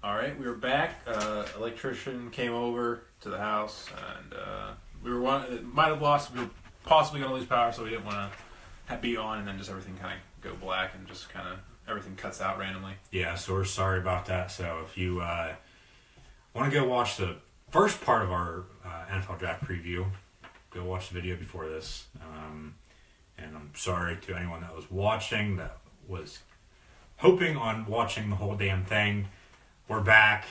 All right, we were back. Electrician came over to the house, and might have lost. We were possibly going to lose power, so we didn't want to be on, and then just everything kind of go black, and just kind of everything cuts out randomly. Yeah, so we're sorry about that. So if you want to go watch the first part of our NFL draft preview, go watch the video before this. And I'm sorry to anyone that was watching, that was hoping on watching the whole damn thing. We're back.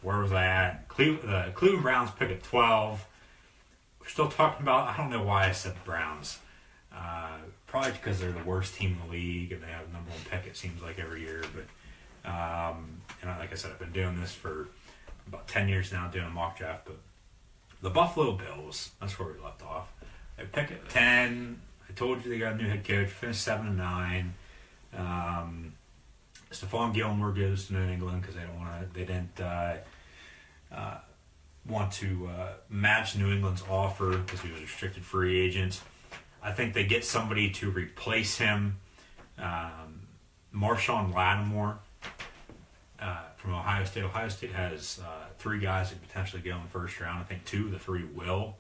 Where was I at? The Cleveland Browns pick at 12. We're still talking about, I don't know why I said Browns. Probably because they're the worst team in the league and they have the number one pick, it seems like, every year. But like I said, I've been doing this for about 10 years now, doing a mock draft. But the Buffalo Bills, that's where we left off. They pick at 10. I told you they got a new head coach. Finished 7-9. Stephon Gilmore goes to New England because they didn't want to match New England's offer because he was a restricted free agent. I think they get somebody to replace him. Marshawn Lattimore from Ohio State. Ohio State has 3 guys that potentially go in the first round. I think 2 of the 3 will.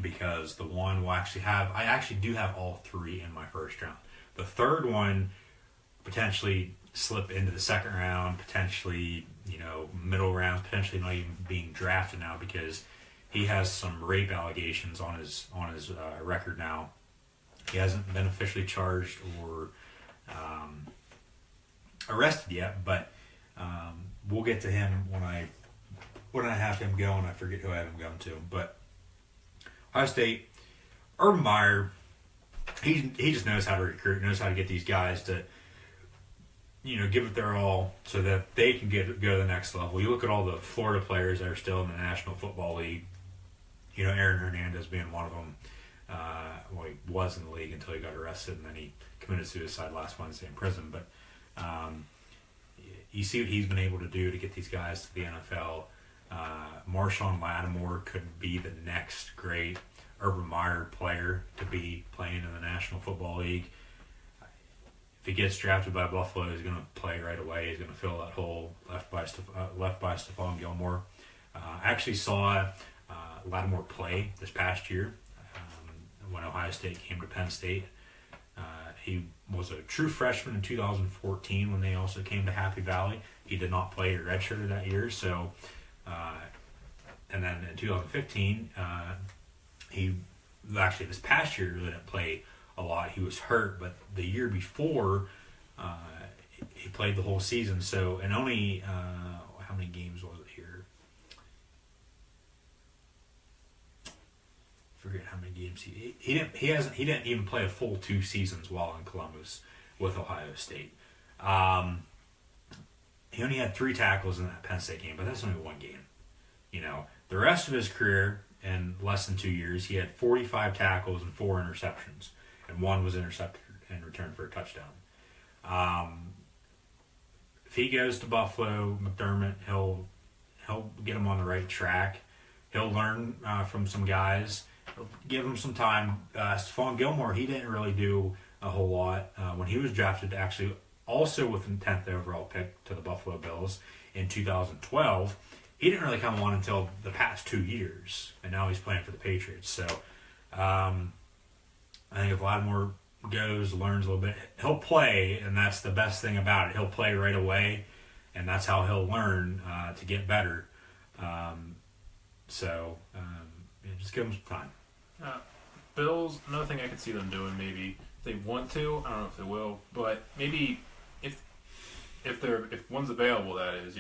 Because the one will actually have... I actually do have all 3 in my first round. The third one potentially slip into the second round, potentially, middle round, potentially not even being drafted now because he has some rape allegations on his record now. He hasn't been officially charged or arrested yet, but we'll get to him when I have him going. I forget who I have him going to, but Ohio State, Urban Meyer, he just knows how to recruit, knows how to get these guys to, give it their all so that they can go to the next level. You look at all the Florida players that are still in the National Football League. Aaron Hernandez being one of them. He was in the league until he got arrested, and then he committed suicide last Wednesday in prison. But you see what he's been able to do to get these guys to the NFL. Marshawn Lattimore could be the next great Urban Meyer player to be playing in the National Football League. If he gets drafted by Buffalo, he's going to play right away. He's going to fill that hole left by Stephon Gilmore. I actually saw Lattimore play this past year when Ohio State came to Penn State. He was a true freshman in 2014 when they also came to Happy Valley. He did not play or redshirted that year, so... and then in 2015, he actually this past year really didn't play a lot. He was hurt, but the year before, he played the whole season. So, and only how many games was it here? Forget how many games he didn't even play a full 2 seasons while in Columbus with Ohio State. He only had 3 tackles in that Penn State game, but that's only 1 game. The rest of his career, in less than 2 years, he had 45 tackles and 4 interceptions, and 1 was intercepted in return for a touchdown. If he goes to Buffalo, McDermott, he'll get him on the right track. He'll learn from some guys. He'll give him some time. Stephon Gilmore, he didn't really do a whole lot when he was drafted, actually also with the 10th overall pick to the Buffalo Bills in 2012. He didn't really come on until the past 2 years, and now he's playing for the Patriots. So I think if Lattimore goes, learns a little bit, he'll play, and that's the best thing about it. He'll play right away, and that's how he'll learn to get better. Just give him some time. Bills, another thing I could see them doing, maybe if they want to, I don't know if they will, but maybe if one's available, that is,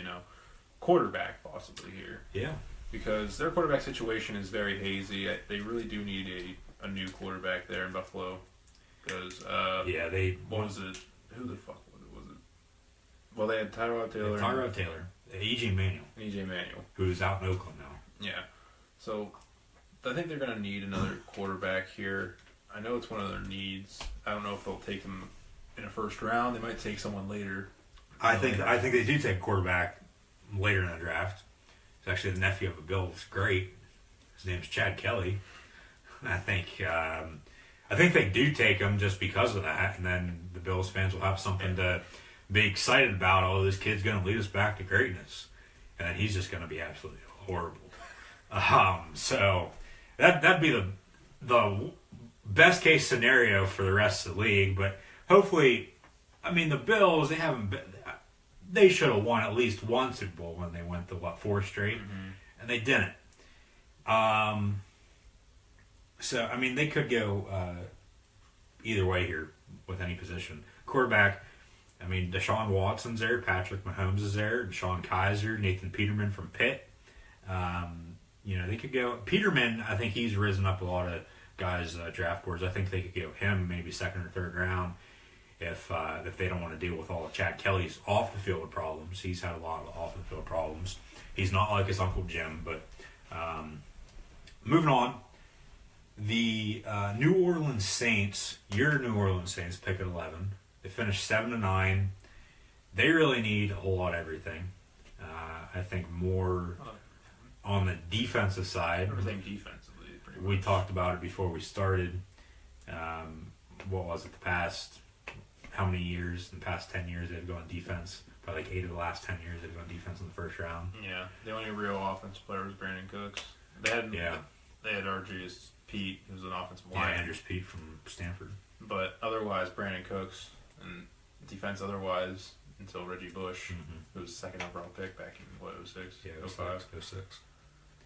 quarterback possibly here. Yeah. Because their quarterback situation is very hazy. They really do need a new quarterback there in Buffalo. Because what was it? Who the fuck was it? Well, they had Tyrod Taylor. E.J. Manuel. Who's out in Oakland now. Yeah. So I think they're going to need another quarterback here. I know it's one of their needs. I don't know if they'll take him in a first round. They might take someone later. I think they do take a quarterback later in the draft. It's actually the nephew of a Bill. It's great. His name's Chad Kelly. I think they do take him just because of that, and then the Bills fans will have something to be excited about, oh, this kid's going to lead us back to greatness. And then he's just going to be absolutely horrible. So that'd be the best case scenario for the rest of the league. But hopefully, I mean, the Bills, they should have won at least one Super Bowl when they went to, 4 straight? Mm-hmm. And they didn't. So, I mean, they could go either way here with any position. Quarterback, I mean, Deshaun Watson's there, Patrick Mahomes is there, Deshaun Kaiser, Nathan Peterman from Pitt. They could go. Peterman, I think he's risen up a lot of guys' draft boards. I think they could go him maybe second or third round if they don't want to deal with all of Chad Kelly's off the field problems. He's had a lot of off the field problems. He's not like his Uncle Jim, but moving on. The New Orleans Saints, your New Orleans Saints, pick at 11. They finished 7-9. They really need a whole lot of everything. I think more on the defensive side. Everything defensively, pretty much. We talked about it before we started. What was it? How many years? In the past 10 years, they've gone defense. Probably like 8 of the last 10 years, they've gone defense in the first round. Yeah, the only real offensive player was Brandon Cooks. They had Argy's Pete, who was an offensive line. Yeah, Andrews Pete from Stanford. But otherwise, Brandon Cooks, and defense otherwise, until Reggie Bush, who was the second overall pick back in, 06? Yeah, 05? 06.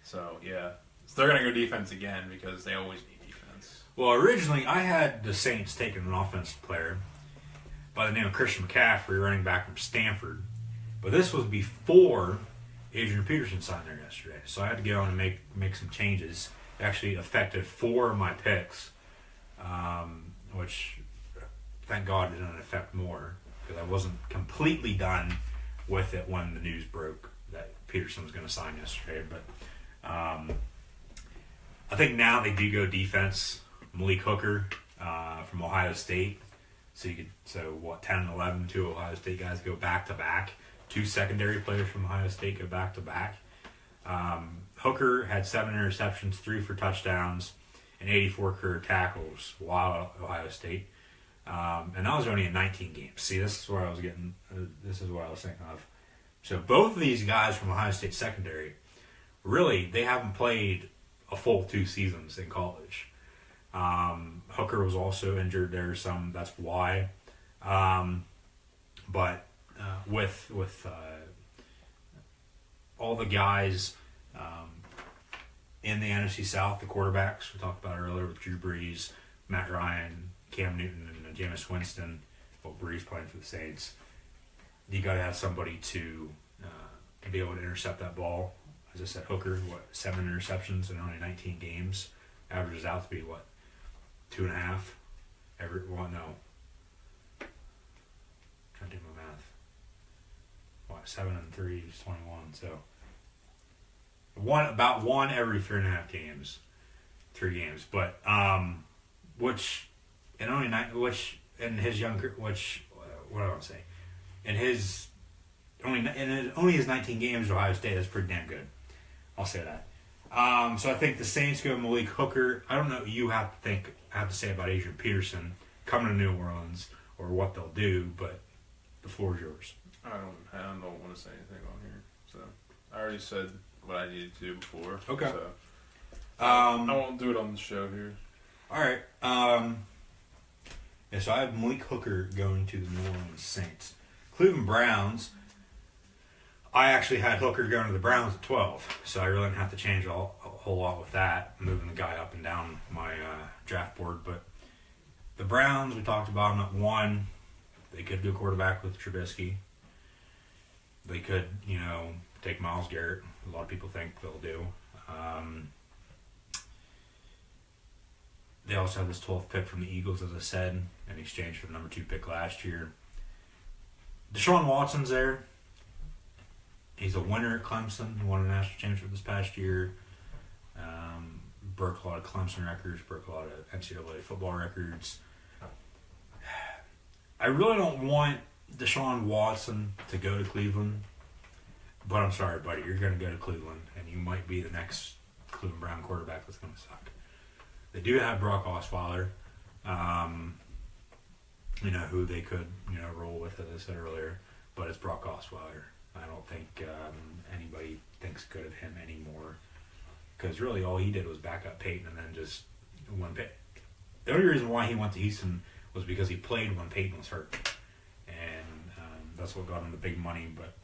So, yeah. So they're going to go defense again because they always need defense. Well, originally, I had the Saints taking an offensive player by the name of Christian McCaffrey, running back from Stanford. But this was before Adrian Peterson signed there yesterday. So I had to go on and make some changes. It actually affected 4 of my picks, which, thank God, didn't affect more, because I wasn't completely done with it when the news broke that Peterson was going to sign yesterday. But I think now they do go defense. Malik Hooker from Ohio State. So 10 and 11, 2 Ohio State guys go back-to-back. 2 secondary players from Ohio State go back-to-back. Hooker had 7 interceptions, 3 for touchdowns, and 84 career tackles while at Ohio State. And that was only in 19 games. See, this is what I was thinking of. So both of these guys from Ohio State secondary, really, they haven't played a full 2 seasons in college. Hooker was also injured there some. That's why. But with all the guys in the NFC South, the quarterbacks we talked about earlier with Drew Brees, Matt Ryan, Cam Newton, and Jameis Winston. Well, Brees playing for the Saints. You got to have somebody to be able to intercept that ball. As I said, Hooker, 7 interceptions in only 19 games, averages out to be 2.5 every one. No, trying to do my math. 7 and 3 is 21. So about one every 3.5 games, 3 games. But which in his younger, what do I want to say? In only his 19 games at Ohio State, that's pretty damn good. I'll say that. So I think the Saints go Malik Hooker. I don't know what you have to say about Adrian Peterson coming to New Orleans or what they'll do, but the floor is yours. I don't want to say anything on here. So I already said what I needed to do before. Okay. So I won't do it on the show here. All right. So I have Malik Hooker going to the New Orleans Saints. Cleveland Browns. I actually had Hooker going to the Browns at 12, so I really didn't have to change a whole lot with that, moving the guy up and down my draft board. But the Browns, we talked about them at 1. They could do quarterback with Trubisky. They could, take Myles Garrett. A lot of people think they'll do. They also have this 12th pick from the Eagles, as I said, in exchange for the number 2 pick last year. Deshaun Watson's there. He's a winner at Clemson. He won a national championship this past year. Broke a lot of Clemson records. Broke a lot of NCAA football records. I really don't want Deshaun Watson to go to Cleveland. But I'm sorry, buddy. You're going to go to Cleveland, and you might be the next Cleveland Brown quarterback that's going to suck. They do have Brock Osweiler. who they could, roll with, as I said earlier. But it's Brock Osweiler. I don't think anybody thinks good of him anymore. Because really all he did was back up Peyton and then just won Peyton. The only reason why he went to Houston was because he played when Peyton was hurt. And that's what got him the big money. But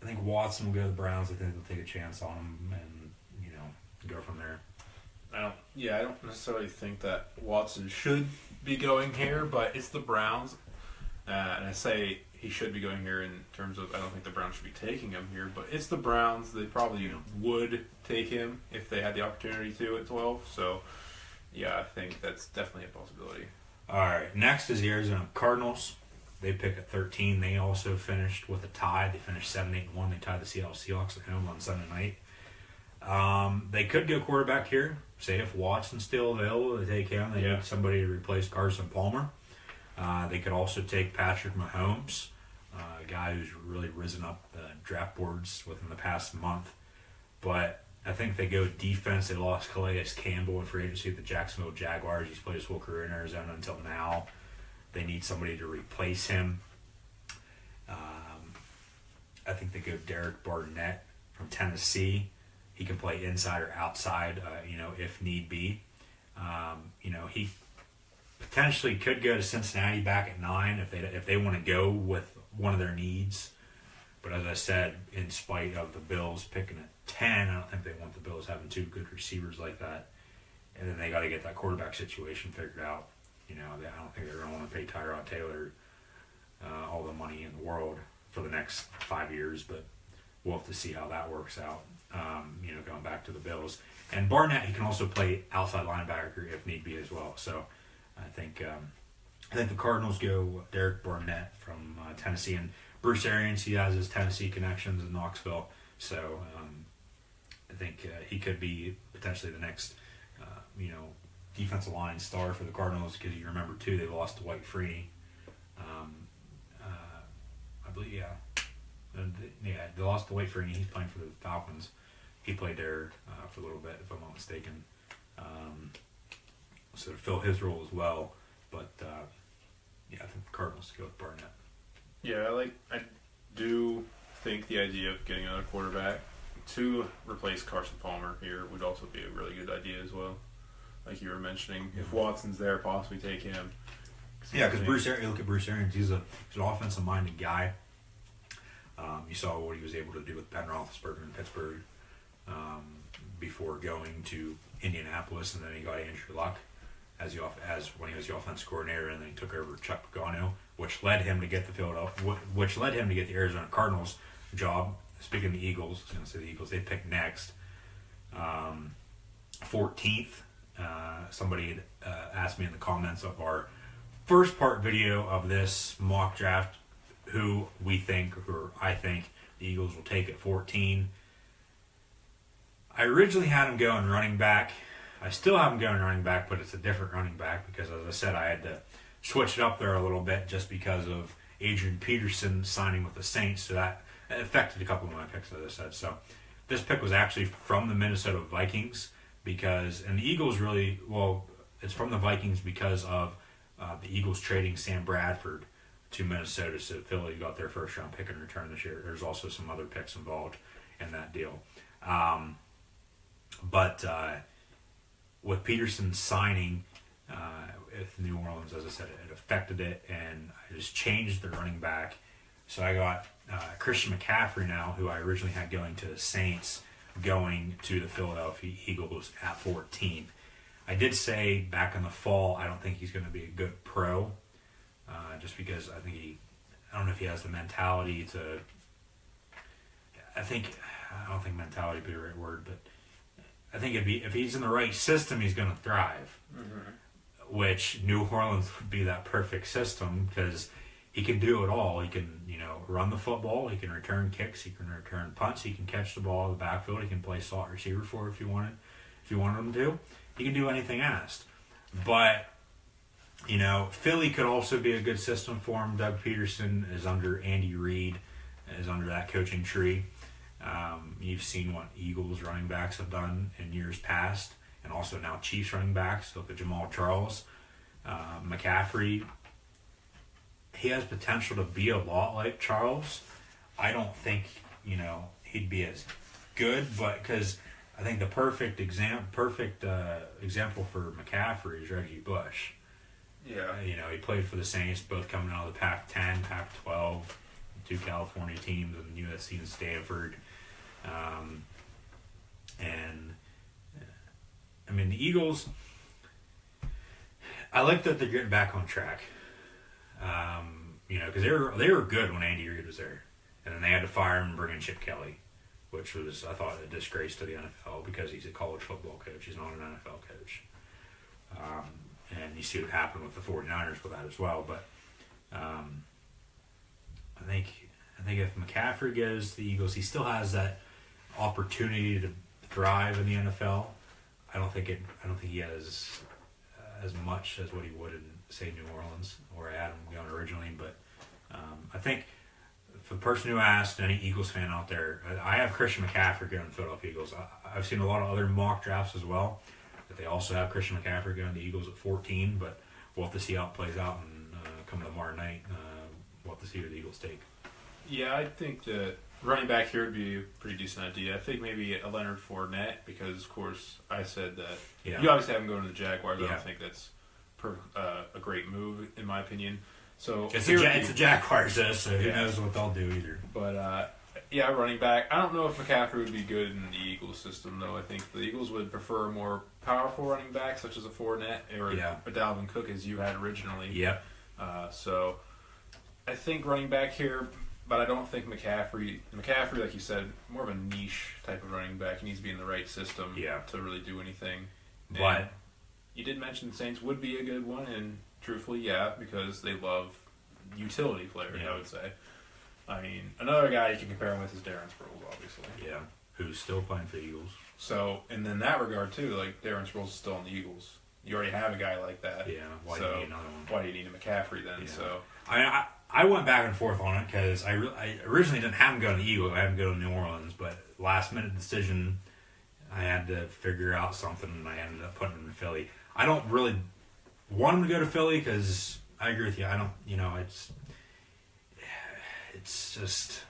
I think Watson will go to the Browns. I think they'll take a chance on him and, go from there. I don't necessarily think that Watson should be going here, but it's the Browns. And I say he should be going here in terms of I don't think the Browns should be taking him here, but it's the Browns. They probably would take him if they had the opportunity to at 12. So, yeah, I think that's definitely a possibility. All right, next is the Arizona Cardinals. They pick at 13. They also finished with a tie. They finished 7-8-1. They tied the Seattle Seahawks at home on Sunday night. They could go quarterback here. Say if Watson's still available, they take him. They need somebody to replace Carson Palmer. They could also take Patrick Mahomes, a guy who's really risen up the draft boards within the past month. But I think they go defense. They lost Calais Campbell in free agency at the Jacksonville Jaguars. He's played his whole career in Arizona until now. They need somebody to replace him. I think they go Derek Barnett from Tennessee. He can play inside or outside, if need be. He potentially could go to Cincinnati back at 9 if they want to go with one of their needs. But as I said, in spite of the Bills picking at 10, I don't think they want the Bills having two good receivers like that. And then they got to get that quarterback situation figured out. I don't think they're going to want to pay Tyrod Taylor all the money in the world for the next 5 years, but we'll have to see how that works out. Going back to the Bills. And Barnett, he can also play outside linebacker if need be as well. So I think the Cardinals go Derek Barnett from Tennessee, and Bruce Arians, he has his Tennessee connections in Knoxville. So I think he could be potentially the next, defensive line star for the Cardinals, because you remember too, they lost to Dwight Freeney. I believe, they lost to Dwight Freeney. He's playing for the Falcons. He played there for a little bit, if I'm not mistaken. So to fill his role as well. But I think the Cardinals go with Barnett. Yeah, I do think the idea of getting another quarterback to replace Carson Palmer here would also be a really good idea as well. Like you were mentioning, if Watson's there, possibly take him. Yeah, because you look at Bruce Arians, he's an offensive-minded guy. You saw what he was able to do with Ben Roethlisberger in Pittsburgh before going to Indianapolis, and then he got Andrew Luck as when he was the offensive coordinator, and then he took over Chuck Pagano, which led him to get the Arizona Cardinals job. Speaking of the Eagles, I was going to say the Eagles, they picked next. 14th, somebody asked me in the comments of our first part video of this mock draft who I think the Eagles will take at 14. I originally had him going running back. I still have him going running back, but it's a different running back because, as I said, I had to switch it up there a little bit just because of Adrian Peterson signing with the Saints. So that affected a couple of my picks, as I said. So this pick was actually from the Minnesota Vikings and the Eagles it's from the Vikings because of the Eagles trading Sam Bradford to Minnesota. So Philly got their first round pick in return this year. There's also some other picks involved in that deal. But with Peterson signing with New Orleans, as I said, it affected it, and I just changed the running back. So I got Christian McCaffrey now, who I originally had going to the Saints, going to the Philadelphia Eagles at 14. I did say back in the fall I don't think he's going to be a good pro, just because I don't know if he has the mentality to. I don't think mentality would be the right word, but I think if he's in the right system, he's going to thrive. Mm-hmm. Which New Orleans would be that perfect system because he can do it all. He can, run the football. He can return kicks. He can return punts. He can catch the ball in the backfield. He can play slot receiver for it if you wanted him to. He can do anything asked. But, Philly could also be a good system for him. Doug Peterson is under Andy Reid, is under that coaching tree. You've seen what Eagles running backs have done in years past, and also now Chiefs running backs. Look at Jamal Charles. McCaffrey, he has potential to be a lot like Charles. I don't think, he'd be as good, but because I think the perfect example for McCaffrey is Reggie Bush. Yeah. He played for the Saints, both coming out of the Pac-10, Pac-12, two California teams, and USC and Stanford. The Eagles, I like that they're getting back on track. Because they were good when Andy Reid was there. And then they had to fire him and bring in Chip Kelly, which was, I thought, a disgrace to the NFL because he's a college football coach. He's not an NFL coach. And you see what happened with the 49ers with that as well. But I think if McCaffrey goes to the Eagles, he still has that opportunity to thrive in the NFL. I don't think he has as much as what he would in, say, New Orleans, where I had him going originally. But I think for the person who asked, any Eagles fan out there, I have Christian McCaffrey going to the Philadelphia Eagles. I've seen a lot of other mock drafts as well that they also have Christian McCaffrey going to the Eagles at 14, but we'll have to see how it plays out and come tomorrow night. We'll have to see who the Eagles take. Yeah, I think that running back here would be a pretty decent idea. I think maybe a Leonard Fournette because, of course, I said that you obviously have him going to the Jaguars. I don't think that's a great move, in my opinion. So it's the Jaguars, so who knows what they'll do either. But, running back. I don't know if McCaffrey would be good in the Eagles system, though. I think the Eagles would prefer a more powerful running back, such as a Fournette or a Dalvin Cook, as you had originally. Yep. So I think running back here, but I don't think McCaffrey, like you said, more of a niche type of running back. He needs to be in the right system to really do anything. But you did mention the Saints would be a good one, and truthfully, because they love utility players, I would say. I mean, another guy you can compare him with is Darren Sproles, obviously. Yeah, who's still playing for the Eagles. So, and in that regard, too, like, Darren Sproles is still in the Eagles. You already have a guy like that. Yeah, why do you need another one? Why do you need a McCaffrey then? Yeah. So I went back and forth on it because I originally didn't have him go to the Eagles. I had him go to New Orleans, but last-minute decision, I had to figure out something, and I ended up putting him in Philly. I don't really want him to go to Philly because I agree with you. I don't, it's just,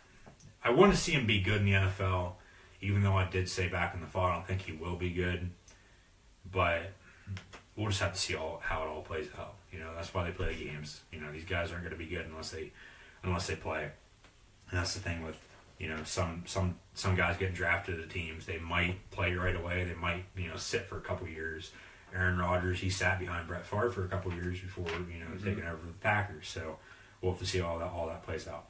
I want to see him be good in the NFL, even though I did say back in the fall I don't think he will be good. But we'll just have to see how it all plays out. That's why they play the games. These guys aren't going to be good unless they play. And that's the thing with, some guys getting drafted to teams. They might play right away. They might, sit for a couple years. Aaron Rodgers, he sat behind Brett Favre for a couple years before, taking over the Packers. So we'll have to see how all that plays out.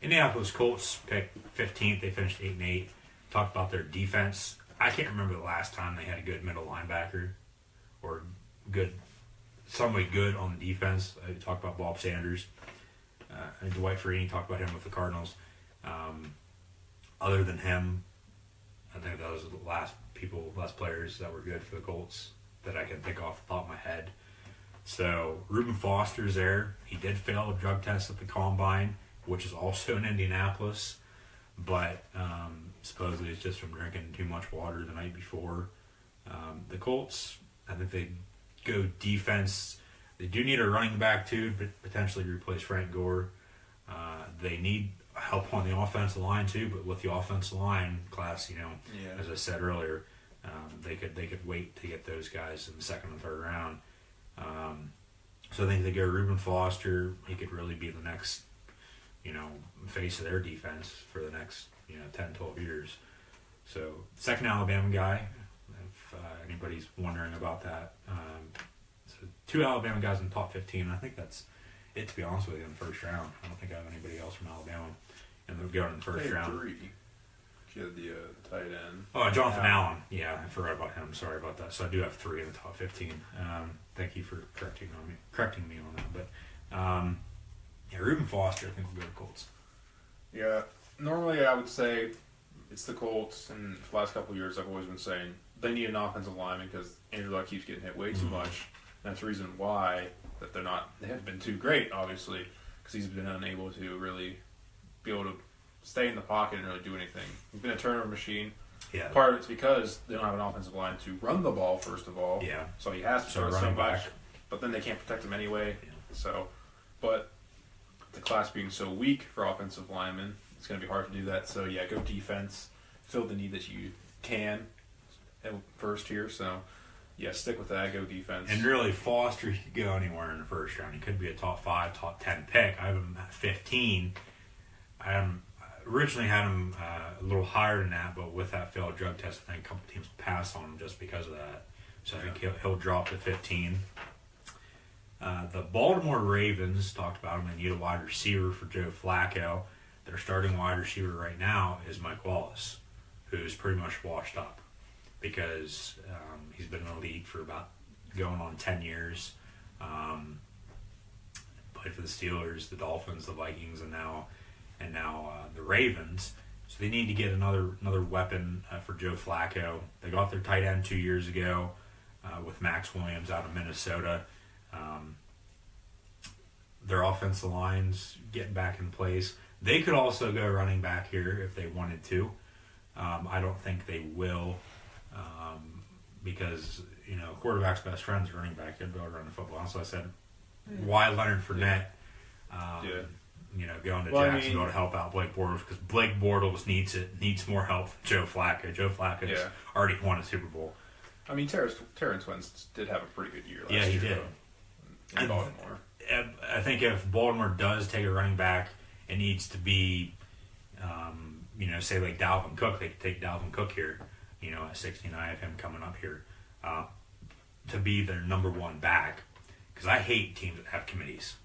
Indianapolis Colts picked 15th. They finished 8-8. Talked about their defense. I can't remember the last time they had a good middle linebacker or somebody good on the defense. I talked about Bob Sanders. And Dwight Freeney, talked about him with the Cardinals. Other than him, I think those are the last players that were good for the Colts that I can think off the top of my head. So Reuben Foster's there. He did fail a drug test at the Combine, which is also in Indianapolis, but supposedly it's just from drinking too much water the night before. The Colts, I think they go defense. They do need a running back too, but potentially replace Frank Gore. They need help on the offensive line too, but with the offensive line class, as I said earlier, they could wait to get those guys in the second and third round. So I think they go Reuben Foster. He could really be the next, face of their defense for the next, 10, 12 years. So second Alabama guy, if anybody's wondering about that. So two Alabama guys in the top 15. And I think that's it, to be honest with you, in the first round. I don't think I have anybody else from Alabama. And they'll go in the first round. Three. You had the tight end. Oh, Jonathan Allen. Yeah, I forgot about him. Sorry about that. So I do have 3 in the top 15. Thank you for correcting me on that. But Reuben Foster, I think, will go to Colts. Yeah, normally I would say it's the Colts, and for the last couple of years I've always been saying they need an offensive lineman because Andrew Luck keeps getting hit way too much. And that's the reason why that they haven't been too great, obviously, because he's been unable to really be able to stay in the pocket and really do anything. He's been a turnover machine. Yeah. Part of it's because they don't have an offensive line to run the ball, first of all. Yeah. So he has to start running so much. back. but then they can't protect him anyway. Yeah. So, but the class being so weak for offensive linemen, it's going to be hard to do that. So yeah, go defense, fill the need that you can at first here. So yeah, stick with that. Go defense. And really, Foster, he could go anywhere in the first round. He could be a top 5, top 10 pick. I have him at 15. I originally had him a little higher than that, but with that failed drug test, I think a couple teams passed on him just because of that. So I think he'll drop to 15. The Baltimore Ravens, talked about him, they need a wide receiver for Joe Flacco. Their starting wide receiver right now is Mike Wallace, who's pretty much washed up because he's been in the league for about going on 10 years. Played for the Steelers, the Dolphins, the Vikings, and now the Ravens. So they need to get another weapon for Joe Flacco. They got their tight end 2 years ago with Max Williams out of Minnesota. Their offensive line's getting back in place. They could also go running back here if they wanted to. I don't think they will because, quarterback's best friend's running back. They'd be able to run the football. So I said, why Leonard Fournette? Going to Jacksonville to help out Blake Bortles because Blake Bortles needs more help from Joe Flacco. Joe Flacco has already won a Super Bowl. I mean, Terrence Wentz did have a pretty good year last year. Yeah, he did. In Baltimore. I think if Baltimore does take a running back, it needs to be, say like Dalvin Cook. They could take Dalvin Cook here, at 69. I have him coming up here to be their number one back because I hate teams that have committees.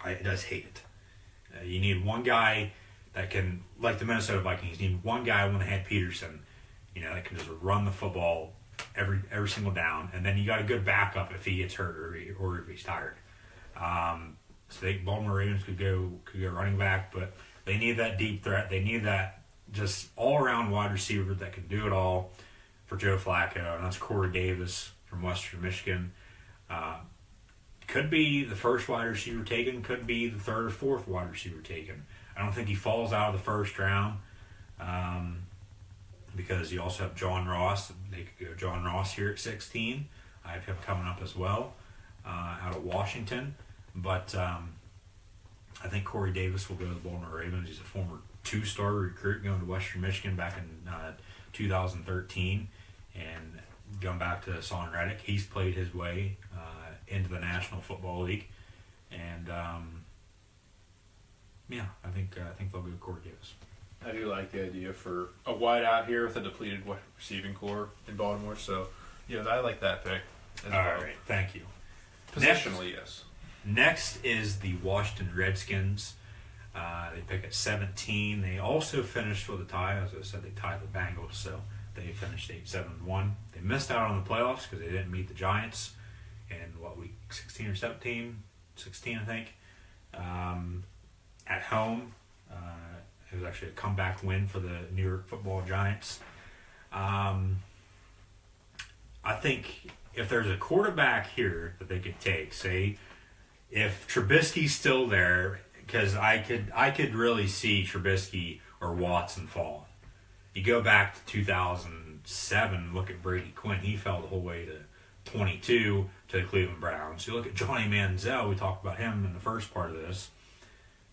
I just hate it. You need one guy that can, like the Minnesota Vikings, you need one guy when they had Peterson, that can just run the football every single down, and then you got a good backup if he gets hurt or if he's tired. So Baltimore Ravens could go running back, but they need that deep threat. They need that just all-around wide receiver that can do it all for Joe Flacco, and that's Cory Davis from Western Michigan. Could be the first wide receiver taken, could be the third or fourth wide receiver taken. I don't think he falls out of the first round because you also have John Ross. They could go John Ross here at 16. I have him coming up as well out of Washington. But I think Cory Davis will go to the Baltimore Ravens. He's a former 2-star recruit going to Western Michigan back in 2013. And going back to Son Reddick, he's played his way into the National Football League, and I think they'll go Cory Davis. I do like the idea for a wide out here with a depleted receiving core in Baltimore. So, I like that pick. All right, thank you. Positionally, yes. Next is the Washington Redskins. They pick at 17. They also finished with a tie. As I said, they tied the Bengals, so they finished 8-7-1. They missed out on the playoffs because they didn't meet the Giants in week 16 or 17? 16, I think. At home, it was actually a comeback win for the New York Football Giants. I think if there's a quarterback here that they could take, say, if Trubisky's still there, because I could really see Trubisky or Watson fall. You go back to 2007, look at Brady Quinn. He fell the whole way to 22 to the Cleveland Browns. You look at Johnny Manziel. We talked about him in the first part of this.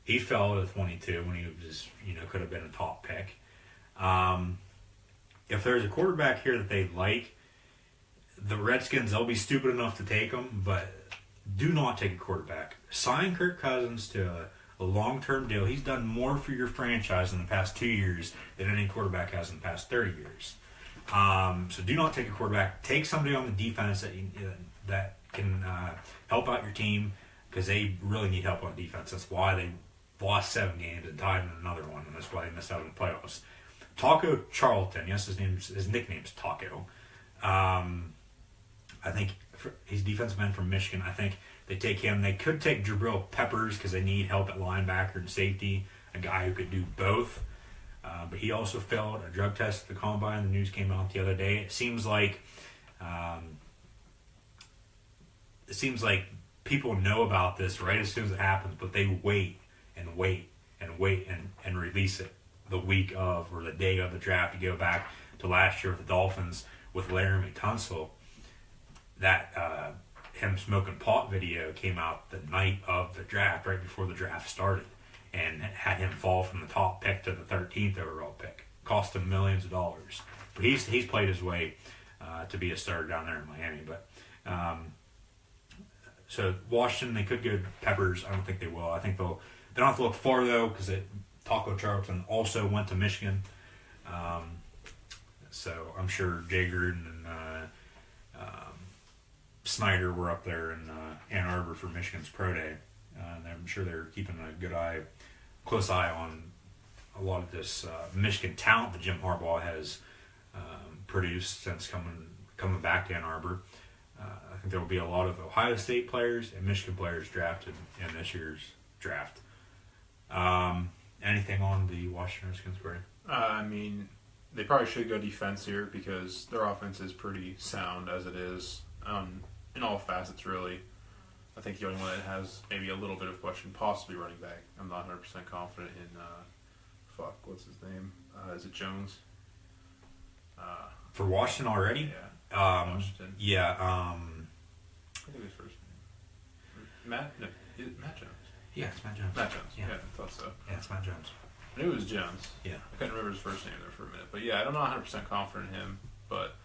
He fell to 22 when he was just, could have been a top pick. If there's a quarterback here that they like, the Redskins, they'll be stupid enough to take him, but do not take a quarterback. Sign Kirk Cousins to a long-term deal. He's done more for your franchise in the past 2 years than any quarterback has in the past 30 years. So do not take a quarterback. Take somebody on the defense that can help out your team because they really need help on defense. That's why they lost 7 games and tied in another one, and that's why they missed out on the playoffs. Taco Charlton, yes, his nickname's Taco. I think he's defensive end from Michigan. I think they take him. They could take Jabril Peppers because they need help at linebacker and safety, a guy who could do both. But he also failed a drug test at the combine. The news came out the other day. It seems like people know about this right as soon as it happens, but they wait and release it the week of or the day of the draft. You go back to last year with the Dolphins with Laramie Tunsil. That him smoking pot video came out the night of the draft, right before the draft started, and had him fall from the top pick to the 13th overall pick. Cost him millions of dollars. But he's played his way to be a starter down there in Miami. But so Washington, they could go to Peppers. I don't think they will. I think they don't have to look far though, because Taco Charlton also went to Michigan. So I'm sure Jay Gruden and Snyder were up there in Ann Arbor for Michigan's Pro Day. And I'm sure they're keeping a close eye on a lot of this Michigan talent that Jim Harbaugh has produced since coming back to Ann Arbor. I think there will be a lot of Ohio State players and Michigan players drafted in this year's draft. Anything on the Washington Redskins, Cory? I mean, they probably should go defense here because their offense is pretty sound as it is in all facets, really. I think the only one that has maybe a little bit of question, possibly running back. I'm not 100% confident in, what's his name? Is it Jones? For Washington already? Yeah. Washington. Yeah. I think his first name. Matt Jones. Yeah, it's Matt Jones. Matt Jones. Yeah. Yeah, I thought so. Yeah, it's Matt Jones. I knew it was Jones. Yeah. I couldn't remember his first name there for a minute. But yeah, I'm not 100% confident in him, but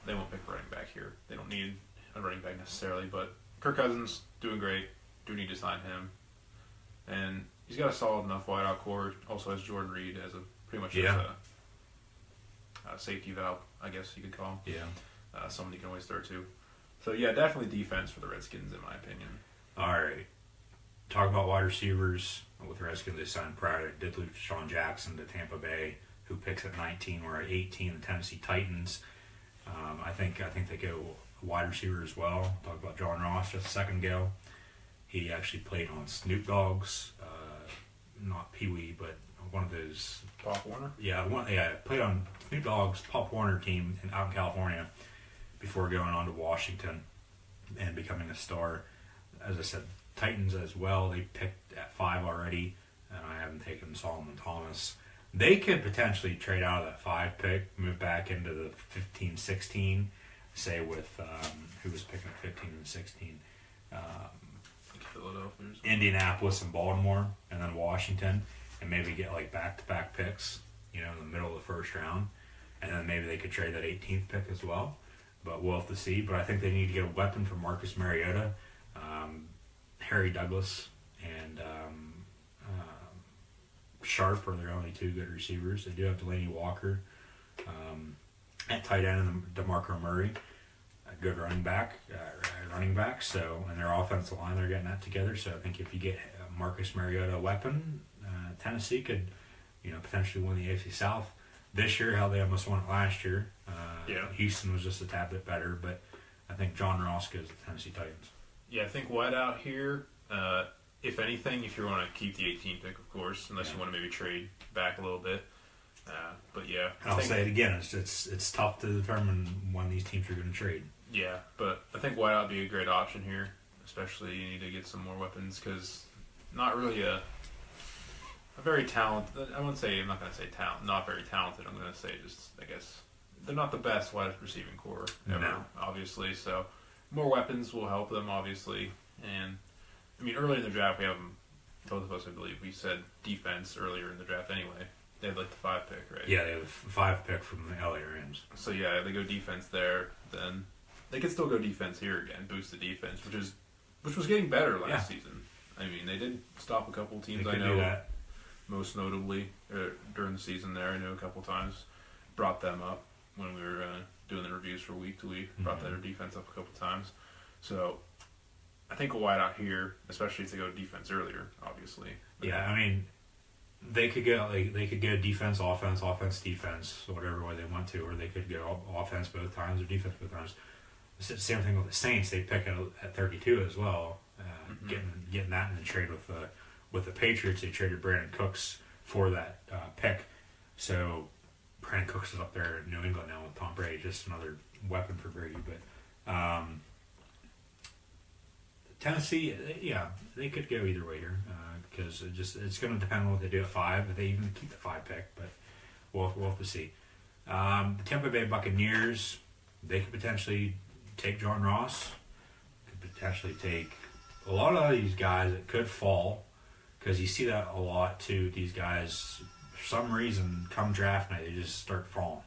they won't pick a running back here. They don't need a running back necessarily, but Kirk Cousins, doing great. Do need to sign him. And he's got a solid enough wideout core. Also has Jordan Reed as pretty much as a safety valve, I guess you could call him. Yeah. Someone you can always throw to. So yeah, definitely defense for the Redskins in my opinion. All right. Talk about wide receivers. With the Redskins, they signed prior to Sean Jackson to Tampa Bay, who picks at 19. We're at 18, the Tennessee Titans. I think they go wide receiver as well. Talk about John Ross just a second ago. He actually played on Snoop Dogg's, not Pee Wee, but one of those. Pop Warner? Yeah, played on Snoop Dogg's Pop Warner team out in California before going on to Washington and becoming a star. As I said, Titans as well. They picked at 5 already, and I haven't taken Solomon Thomas. They could potentially trade out of that 5 pick, move back into the 15, 16, say with who was picking at 15 and 16. Philadelphia. Indianapolis and Baltimore, and then Washington, and maybe get like back-to-back picks, in the middle of the first round, and then maybe they could trade that 18th pick as well. But we'll have to see. But I think they need to get a weapon for Marcus Mariota, Harry Douglas, and Sharp are their only 2 good receivers. They do have Delaney Walker at tight end, and DeMarco Murray, a good running back. So, and their offensive line, they're getting that together. So I think if you get Marcus Mariota a weapon, Tennessee could, potentially win the AFC South this year. How they almost won it last year. Houston was just a tad bit better, but I think John Ross goes to the Tennessee Titans. Yeah, I think whiteout here. If anything, if you want to keep the 18th pick, of course, unless you want to maybe trade back a little bit. But yeah, I'll say it again. It's tough to determine when these teams are going to trade. Yeah, but I think wideout would be a great option here, especially you need to get some more weapons because not really a very talented. I'm not going to say talent. Not very talented. I'm going to say just I guess they're not the best wide receiving core ever, obviously. So more weapons will help them, obviously. And I mean, earlier in the draft, we have them. Both of us, I believe, we said defense earlier in the draft. Anyway, they had like the 5 pick, right? Yeah, they have the 5 pick from the LA Rams. So yeah, they go defense there. Then they could still go defense here again, boost the defense, which was getting better last season. I mean, they did stop a couple teams. I know, most notably during the season. There, I know a couple times brought them up when we were doing the reviews for week to week. Brought their defense up a couple times. So I think a wideout here, especially if they go defense earlier, obviously. Yeah, I mean, they could go defense, offense, defense, whatever way they want to, or they could go offense both times or defense both times. Same thing with the Saints; they pick at 32 as well. Getting that in the trade with the Patriots, they traded Brandon Cooks for that pick. So Brandon Cooks is up there in New England now with Tom Brady, just another weapon for Brady. But Tennessee, they could go either way here because it's going to depend on what they do at 5. If they even keep the 5 pick, but we'll have to see. The Tampa Bay Buccaneers, they could potentially take John Ross, could potentially take a lot of these guys that could fall, because you see that a lot too. These guys, for some reason, come draft night, they just start falling.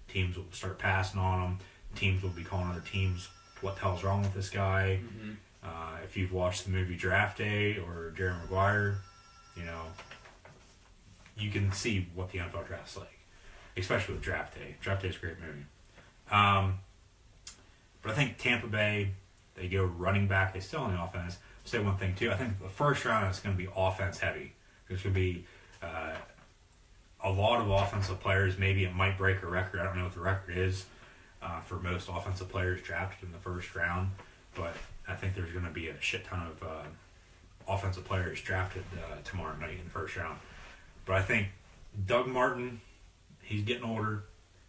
Teams will start passing on them. Teams will be calling other teams, what the hell's wrong with this guy? Mm-hmm. If you've watched the movie Draft Day or Jerry Maguire, you can see what the NFL draft's like, especially with Draft Day. Draft Day is a great movie. But I think Tampa Bay, they go running back. They still on the offense. I'll say one thing, too. I think the first round is going to be offense heavy. There's going to be a lot of offensive players. Maybe it might break a record. I don't know what the record is for most offensive players drafted in the first round. But I think there's going to be a shit ton of offensive players drafted tomorrow night in the first round. But I think Doug Martin, he's getting older.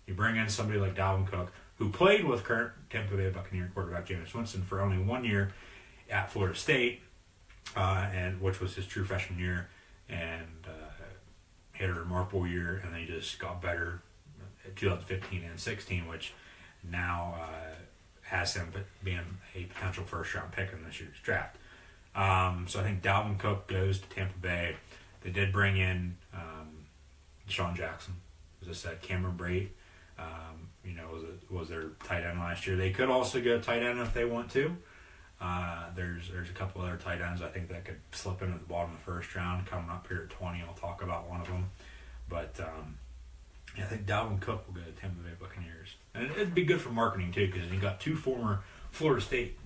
You bring in somebody like Dalvin Cook, who played with current Tampa Bay Buccaneer quarterback Jameis Winston for only 1 year at Florida State, and which was his true freshman year, and had a remarkable year, and then he just got better in 2015 and 16, which now has him being a potential first-round pick in this year's draft. So I think Dalvin Cook goes to Tampa Bay. They did bring in Deshaun Jackson, as I said, Cameron Brate. Was their tight end last year. They could also go tight end if they want to. There's a couple other tight ends I think that could slip into the bottom of the first round coming up here at 20. I'll talk about one of them. But I think Dalvin Cook will go to Tampa Bay Buccaneers. And it'd be good for marketing too, because you got two former Florida State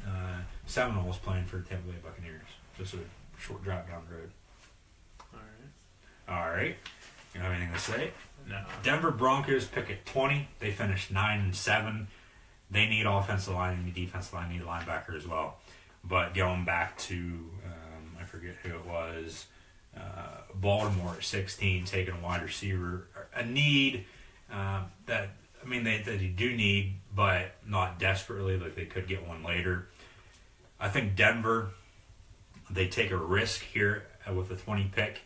Seminoles playing for the Tampa Bay Buccaneers. Just a short drive down the road. All right. You have anything to say? No. Denver Broncos pick at 20. They finished 9-7. They need offensive line, they need defensive line, they need linebacker as well. But going back to, I forget who it was, Baltimore at 16, taking a wide receiver, a need that you do need, but not desperately, like they could get one later. I think Denver, they take a risk here with the 20 pick.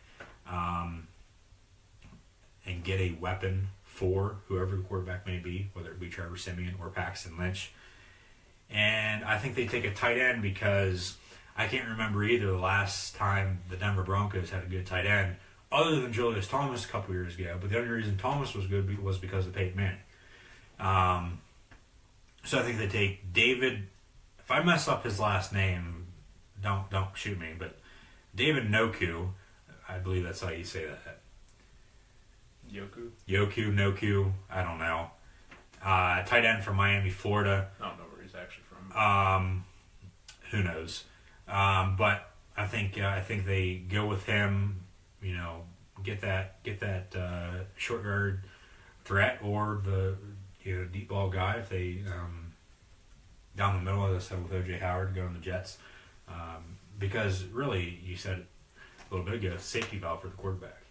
And get a weapon for whoever the quarterback may be, whether it be Trevor Siemian or Paxton Lynch. And I think they take a tight end because I can't remember either the last time the Denver Broncos had a good tight end, other than Julius Thomas a couple years ago. But the only reason Thomas was good was because of Peyton Manning. So I think they take David. If I mess up his last name, don't shoot me. But David Njoku, I believe that's how you say that. Noku, I don't know. Tight end from Miami, Florida. I don't know where he's actually from. Who knows? But I think they go with him. Get that short yard threat or the deep ball guy if they down the middle, as I said with O.J. Howard going to the Jets. Because really, you said a little bit ago, safety valve for the quarterback.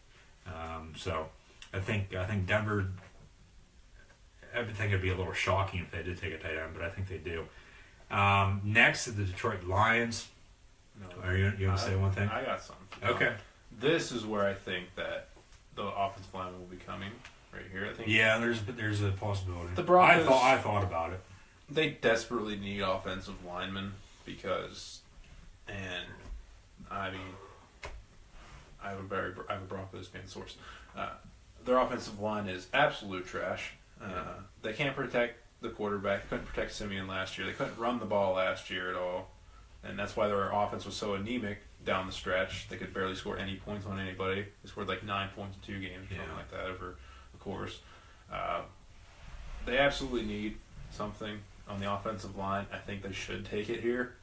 So. I think Denver. I think it'd be a little shocking if they did take a tight end, but I think they do. Next is the Detroit Lions. No, you want to say one thing? I got something. Okay. This is where I think that the offensive line will be coming right here. I think. Yeah, there's a possibility. The Broncos. I thought about it. They desperately need offensive linemen because, and I mean, I have a Broncos fan source. Their offensive line is absolute trash. They can't protect the quarterback. They couldn't protect Simeon last year. They couldn't run the ball last year at all. And that's why their offense was so anemic down the stretch. They could barely score any points on anybody. They scored like 9 points in 2 games, something like that over the course. They absolutely need something on the offensive line. I think they should take it here.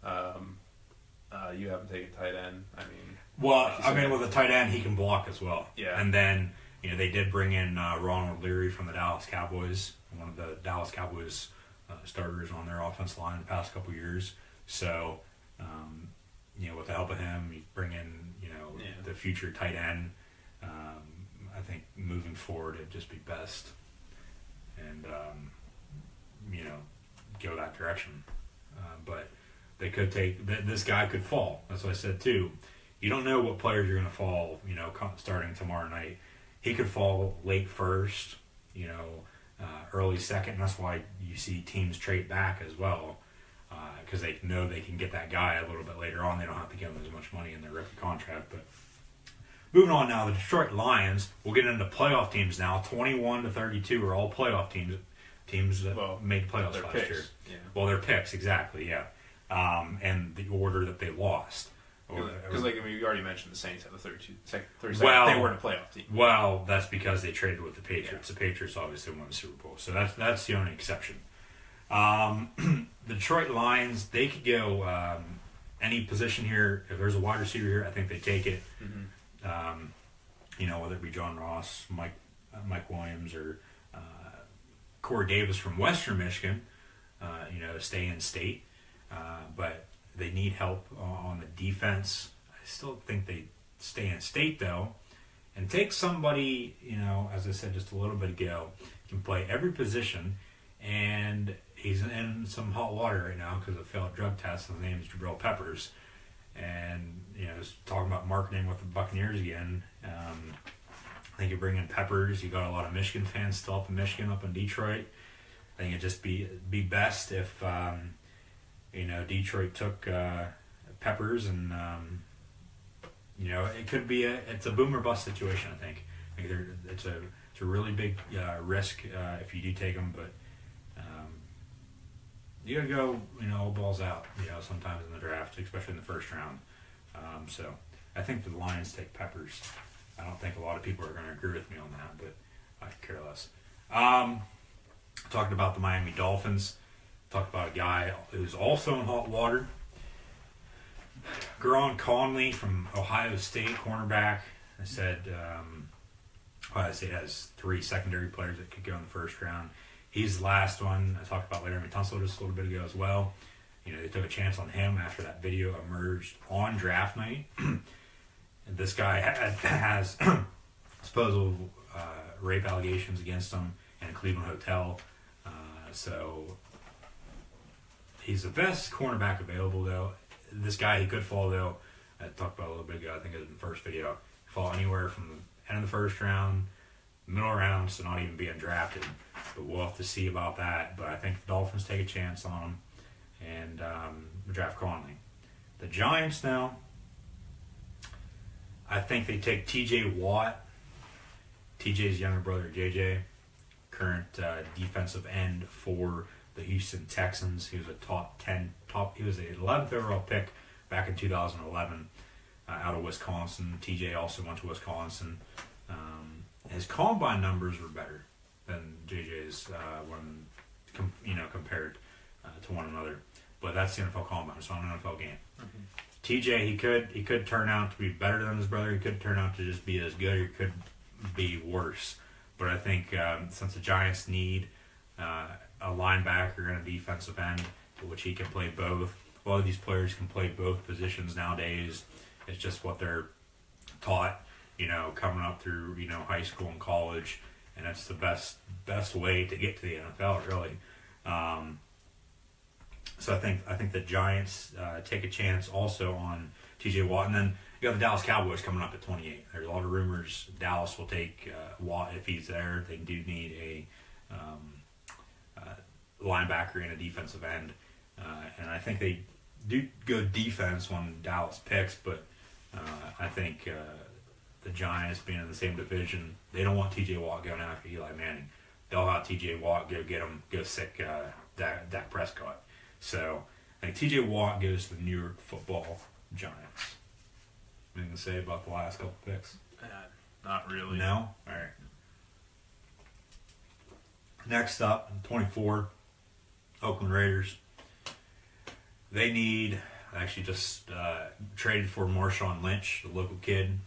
You haven't taken tight end. With a tight end, he can block as well. Yeah. And then, they did bring in Ronald Leary from the Dallas Cowboys, one of the Dallas Cowboys starters on their offensive line the past couple years. So, with the help of him, you bring in, the future tight end. I think moving forward, it'd just be best. And, go that direction. But they could take, this guy could fall. That's what I said too. You don't know what players are going to fall, starting tomorrow night. He could fall late first, early second. And that's why you see teams trade back as well. because they know they can get that guy a little bit later on. They don't have to give him as much money in their rookie contract. But moving on now, the Detroit Lions. We'll get into playoff teams now. 21-32 are all playoff teams. Teams that made playoffs last year. Yeah. Well, their picks, exactly, yeah. And the order that they lost. Because, you already mentioned the Saints have the 32nd. Well, they weren't a playoff team. Well, that's because they traded with the Patriots. Yeah. The Patriots obviously won the Super Bowl. So that's the only exception. The Detroit Lions, they could go any position here. If there's a wide receiver here, I think they take it. Mm-hmm. Whether it be John Ross, Mike Williams, or Cory Davis from Western Michigan, stay in state. But they need help on the defense. I still think they stay in state, though, and take somebody, as I said just a little bit ago, can play every position, and he's in some hot water right now because of a failed drug test. His name is Jabril Peppers, and, talking about marketing with the Buccaneers again. I think you bring in Peppers. You got a lot of Michigan fans still up in Michigan, up in Detroit. I think it'd just be best if Detroit took Peppers, and it could be it's a boom or bust situation. I think it's a really big risk if you do take them, but you gotta go all balls out. Sometimes in the draft, especially in the first round. So I think the Lions take Peppers. I don't think a lot of people are going to agree with me on that, but I could care less. Talked about the Miami Dolphins. Talked about a guy who's also in hot water. Garon Conley from Ohio State, cornerback. I said Ohio State has 3 secondary players that could go in the first round. He's the last one. I talked about Laramie Tunsil just a little bit ago as well. They took a chance on him after that video emerged on draft night. And this guy has supposed rape allegations against him in a Cleveland hotel. So he's the best cornerback available, though. This guy, he could fall, though. I talked about a little bit ago, I think it was in the first video. Fall anywhere from the end of the first round, middle rounds, to not even being drafted. But we'll have to see about that. But I think the Dolphins take a chance on him and draft Conley. The Giants now, I think they take T.J. Watt. T.J.'s younger brother, J.J., current defensive end for the Houston Texans. He was he was the 11th overall pick back in 2011 out of Wisconsin. TJ also went to Wisconsin. His combine numbers were better than JJ's compared to one another. But that's the NFL combine. It's not an NFL game. Mm-hmm. TJ, he could turn out to be better than his brother. He could turn out to just be as good. Or he could be worse. But I think since the Giants need a linebacker and a defensive end, which he can play both. A lot of these players can play both positions nowadays. It's just what they're taught, coming up through, high school and college, and that's the best way to get to the NFL, really. So I think the Giants take a chance also on T.J. Watt, and then you got the Dallas Cowboys coming up at 28. There's a lot of rumors Dallas will take Watt if he's there. They do need a linebacker and a defensive end, and I think they do go defense when Dallas picks, but I think the Giants being in the same division, they don't want T.J. Watt going after Eli Manning. They'll have T.J. Watt go sick Dak Prescott. So I think T.J. Watt goes to the New York Football Giants. Anything to say about the last couple picks? Not really. No? All right. Next up, 24, Oakland Raiders. They actually just traded for Marshawn Lynch, the local kid.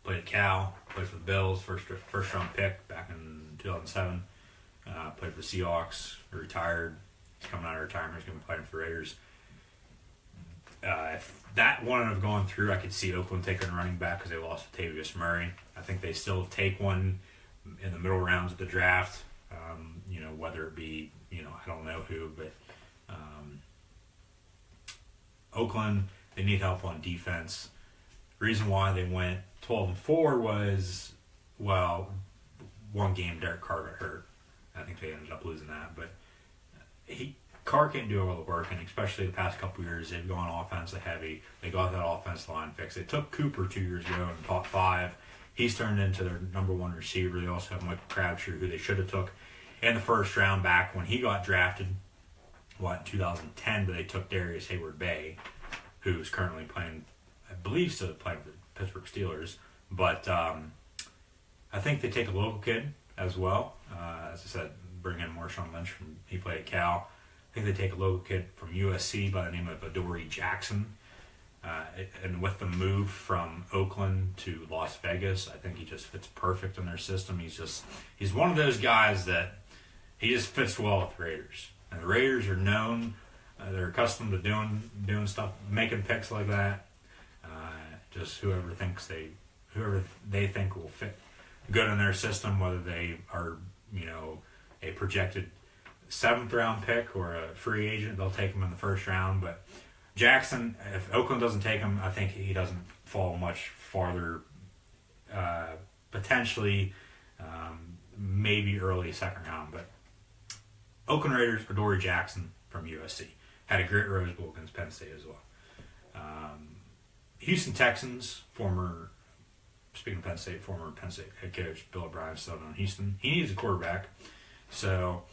Played at Cal, played for the Bills, first round pick back in 2007. Played for the Seahawks, retired. He's coming out of retirement. He's going to be playing for the Raiders. If that wouldn't have gone through, I could see Oakland taking a running back because they lost Latavius Murray. I think they still take one in the middle rounds of the draft. Whether it be, I don't know who, but Oakland, they need help on defense. Reason why they went 12-4 was, one game Derek Carr got hurt. I think they ended up losing that, but Carr can't do all the work, and especially the past couple years, they've gone offensive heavy. They got that offensive line fixed. They took Cooper 2 years ago in the top 5. He's turned into their number 1 receiver. They also have Michael Crabtree, who they should have took in the first round back when he got drafted, in 2010, but they took Darius Hayward-Bay, who's currently playing, I believe, still playing for the Pittsburgh Steelers. But I think they take a local kid as well. As I said, bring in Marshawn Lynch he played at Cal. I think they take a local kid from USC by the name of Adoree Jackson. And with the move from Oakland to Las Vegas, I think he just fits perfect in their system. He's one of those guys that he just fits well with the Raiders. And the Raiders are known, they're accustomed to doing stuff, making picks like that. Just whoever they think will fit good in their system, whether they are, a projected 7th round pick or a free agent, they'll take him in the first round. But Jackson, if Oakland doesn't take him, I think he doesn't fall much farther. Potentially, maybe early 2nd round. But Oakland Raiders, Adoree Jackson from USC. Had a great Rose Bowl against Penn State as well. Houston Texans, former Penn State head coach Bill O'Brien still down in Houston. He needs a quarterback. So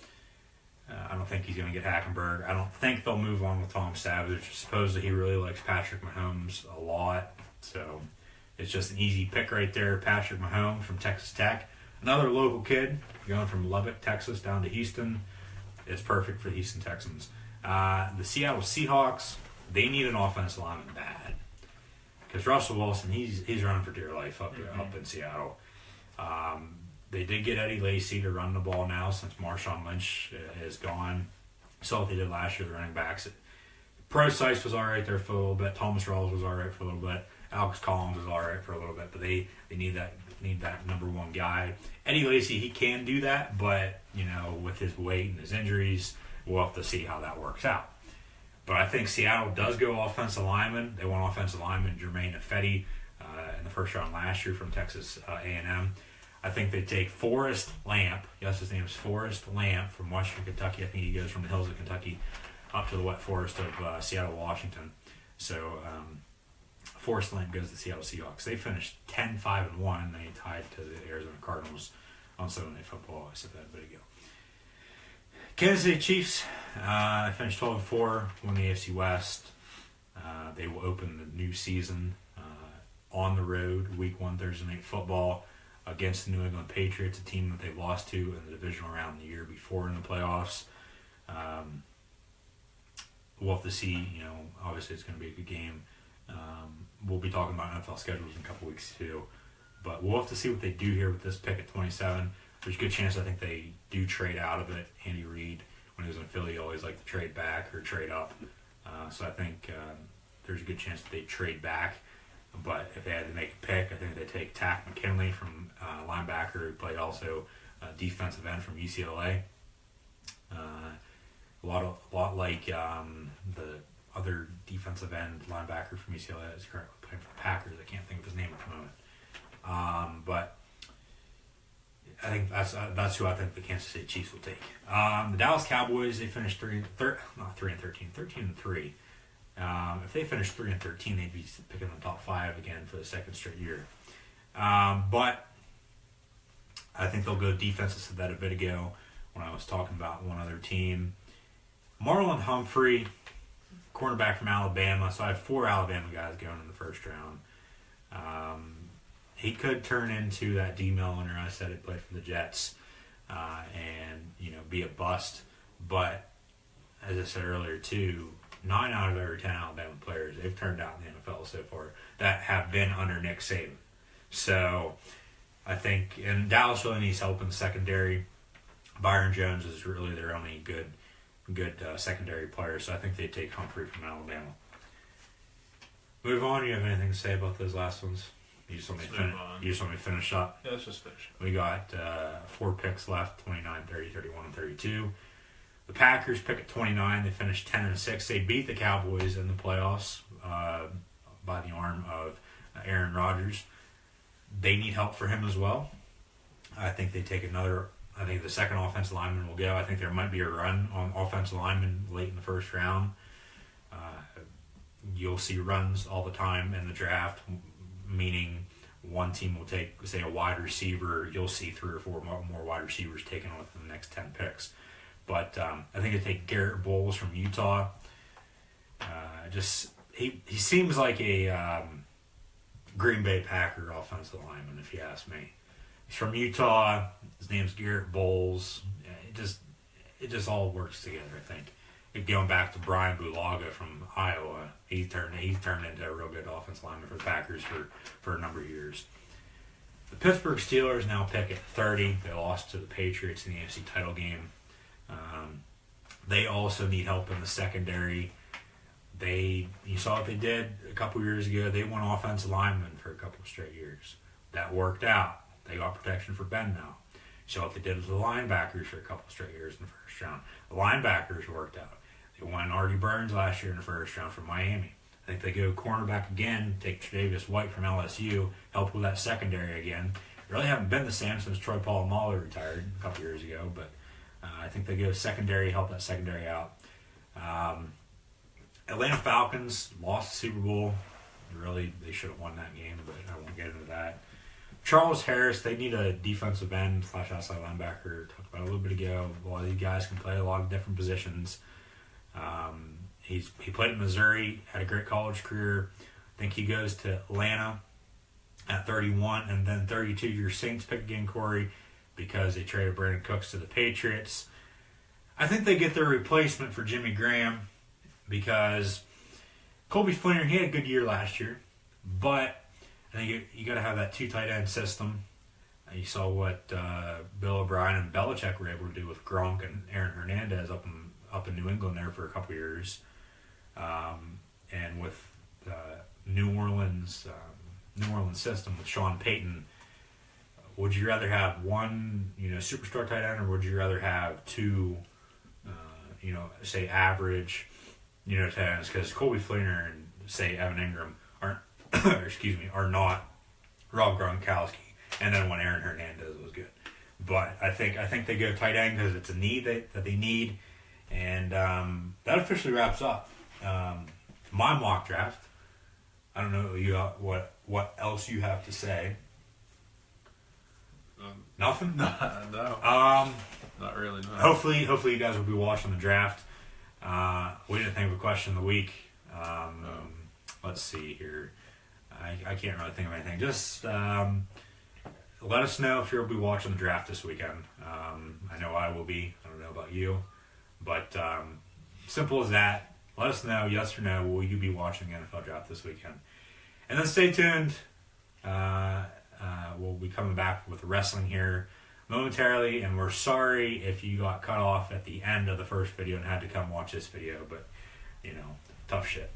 I don't think he's going to get Hackenberg. I don't think they'll move on with Tom Savage. Supposedly he really likes Patrick Mahomes a lot. So it's just an easy pick right there. Patrick Mahomes from Texas Tech. Another local kid going from Lubbock, Texas down to Houston. It's perfect for the Houston Texans. The Seattle Seahawks, they need an offensive lineman bad. Because Russell Wilson, he's running for dear life up in Seattle. They did get Eddie Lacy to run the ball now since Marshawn Lynch is gone. Saw what they did last year, the running backs. Procise was all right there for a little bit. Thomas Rawls was all right for a little bit. Alex Collins was all right for a little bit. But they need that number 1 guy. Eddie Lacy, he can do that, but with his weight and his injuries, we'll have to see how that works out. But I think Seattle does go offensive lineman. They want offensive lineman Jermaine Ifedi in the first round last year from Texas A&M. I think they take Forrest Lamp. Yes, his name is Forrest Lamp from Western Kentucky. I think he goes from the hills of Kentucky up to the wet forest of Seattle, Washington. So Forrest Lamp goes to the Seattle Seahawks. They finished 10-5-1. They tied to the Arizona Cardinals on Sunday Night Football. I said that a bit ago. Kansas City Chiefs, finished 12-4, won the AFC West. They will open the new season on the road, Week 1 Thursday Night Football against the New England Patriots, a team that they lost to in the divisional round the year before in the playoffs. We'll have to see. Obviously it's going to be a good game. We'll be talking about NFL schedules in a couple weeks too, but we'll have to see what they do here with this pick at 27. There's a good chance I think they do trade out of it. Andy Reid, when he was in Philly, always liked to trade back or trade up. So I think there's a good chance that they trade back. But if they had to make a pick, I think they take Tack McKinley from linebacker, who played also defensive end from UCLA. A lot like the other defensive end linebacker from UCLA that's currently playing for the Packers. I can't think of his name at the moment. But I think that's who I think the Kansas City Chiefs will take. The Dallas Cowboys, they finished 13-3. If they finish 3-13, they'd be picking the top 5 again for the 2nd straight year. But I think they'll go defense. I said that a bit ago when I was talking about one other team. Marlon Humphrey, cornerback from Alabama. So I have 4 Alabama guys going in the first round. He could turn into that D Milliner I said had played for the Jets and be a bust. But as I said earlier too, 9 out of every 10 Alabama players they've turned out in the NFL so far that have been under Nick Saban. So I think, and Dallas really needs help in the secondary. Byron Jones is really their only good secondary player, so I think they take Humphrey from Alabama. Move on. You have anything to say about those last ones? You just want me to finish up? Yeah, let's just finish. We got 4 picks left: 29, 30, 31, and 32. The Packers pick at 29. They finished 10-6. They beat the Cowboys in the playoffs by the arm of Aaron Rodgers. They need help for him as well. I think they take another I think the second offensive lineman will go. I think there might be a run on offensive lineman late in the first round. You'll see runs all the time in the draft, meaning one team will take, say, a wide receiver. You'll see 3 or 4 more wide receivers taken within the next 10 picks. But I think they take Garrett Bowles from Utah. He seems like a Green Bay Packer offensive lineman, if you ask me. He's from Utah. His name's Garrett Bowles. It just all works together, I think. Going back to Brian Bulaga from Iowa, he's turned into a real good offensive lineman for the Packers for a number of years. The Pittsburgh Steelers now pick at 30. They lost to the Patriots in the AFC title game. They also need help in the secondary. You saw what they did a couple years ago. They won offensive linemen for a couple of straight years. That worked out. They got protection for Ben now. You saw what they did with the linebackers for a couple of straight years in the first round. The linebackers worked out. They won Artie Burns last year in the first round from Miami. I think they go cornerback again, take Tre'Davious White from LSU, help with that secondary again. They really haven't been the same since Troy Polamalu retired a couple years ago, but I think they go secondary, help that secondary out. Atlanta Falcons lost the Super Bowl. Really, they should have won that game, but I won't get into that. Charles Harris, they need a defensive end / outside linebacker. Talked about it a little bit ago. A lot of these guys can play a lot of different positions. He played at Missouri, had a great college career. I think he goes to Atlanta at 31, and then 32. Your Saints pick again, Cory, because they traded Brandon Cooks to the Patriots. I think they get their replacement for Jimmy Graham because Colby Fleener, he had a good year last year, but I think you got to have that 2 tight end system. You saw what Bill O'Brien and Belichick were able to do with Gronk and Aaron Hernandez up in New England there for a couple years, and with New Orleans system with Sean Payton. Would you rather have one, superstar tight end, or would you rather have 2, say average, tight ends? Because Colby Fleener and say Evan Ingram aren't, are not Rob Gronkowski. And then when Aaron Hernandez was good, but I think they go tight end because it's a need that they need, and that officially wraps up my mock draft. I don't know what else you have to say. Nothing? No. Not really, no. Hopefully you guys will be watching the draft. We didn't think of a question of the week. Let's see here. I can't really think of anything. Just let us know if you'll be watching the draft this weekend. I know I will be. I don't know about you. But simple as that. Let us know, yes or no, will you be watching the NFL draft this weekend? And then stay tuned. We'll be coming back with wrestling here momentarily, and we're sorry if you got cut off at the end of the first video and had to come watch this video, but, tough shit.